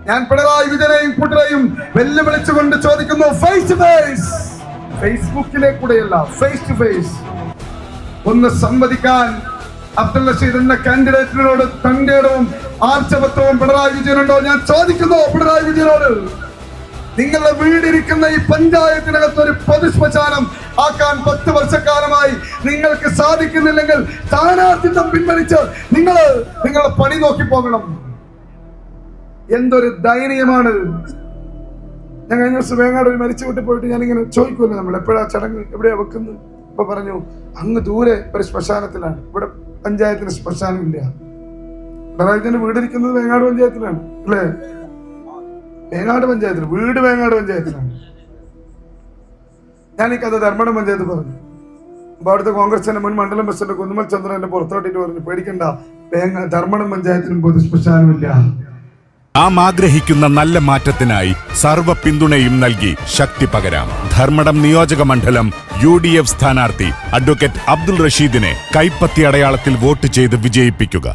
ഞാൻ പിണറായി വിജയനെയും കൂട്ടരെയും വെല്ലുവിളിച്ചുകൊണ്ട് ചോദിക്കുന്നു, ഫേസ് ടു ഫേസ്, ഫേസ്ബുക്കിലെ കൂടെയല്ല, ഫേസ് ടു ഫേസ് ഒന്ന് സംവദിക്കാൻ അബ്ദുൽ റഷീദ് എന്ന കാൻഡിഡേറ്റിനോട് തന്റേടവും ആർച്ചവത്വവും പിണറായി വിജയനുണ്ടോ? ഞാൻ ചോദിക്കുന്നു പിണറായി വിജയനോട്, നിങ്ങളുടെ വീടിരിക്കുന്ന ഈ പഞ്ചായത്തിനകത്ത് ഒരു പൊതു ശ്മശാനം ആക്കാൻ 10 വർഷക്കാലമായി നിങ്ങൾക്ക് സാധിക്കുന്നില്ലെങ്കിൽ സ്ഥാനാർത്ഥിത്വം പിൻവലിച്ച് നിങ്ങളുടെ പണി നോക്കി പോകണം. എന്തൊരു ദയനീയമാണ്. ഞാൻ കഴിഞ്ഞ ദിവസം വേങ്ങാട് ഒരു മരിച്ചു വീട്ടിൽ പോയിട്ട് ഞാനിങ്ങനെ ചോദിക്കുമല്ലോ, നമ്മൾ എപ്പോഴാ ചടങ്ങ്, എവിടെയാ വെക്കുന്നത്? ഇപ്പൊ പറഞ്ഞു അങ്ങ് ദൂരെ ഒരു ശ്മശാനത്തിലാണ്, ഇവിടെ പഞ്ചായത്തിന് ശ്മശാനം ഇല്ല. പിണറായി വിജയന്റെ വീടിരിക്കുന്നത് വേങ്ങാട് പഞ്ചായത്തിലാണ് അല്ലേ? വേങ്ങാട് പഞ്ചായത്തിൽ വീട് വേങ്ങാട് പഞ്ചായത്തിലാണ്. ഞാൻ ഈ കഥ ധർമ്മടം പഞ്ചായത്ത് പറഞ്ഞു. അപ്പൊ അവിടുത്തെ കോൺഗ്രസിന്റെ മുൻ മണ്ഡലം പ്രസിഡന്റ് കുന്നുമൽ ചന്ദ്രൻ എന്നെ പുറത്തോട്ടിട്ട് പറഞ്ഞു, പേടിക്കണ്ട, ധർമ്മടം പഞ്ചായത്തിനും പൊതു ശ്മശാനമില്ല. നാം ആഗ്രഹിക്കുന്ന നല്ല മാറ്റത്തിനായി സർവ്വ പിന്തുണയും നൽകി ശക്തി പകരാം. ധർമ്മടം നിയോജക മണ്ഡലം UDF സ്ഥാനാർത്ഥി അഡ്വക്കേറ്റ് അബ്ദുൾ റഷീദിനെ കൈപ്പത്തി അടയാളത്തിൽ വോട്ട് ചെയ്ത് വിജയിപ്പിക്കുക.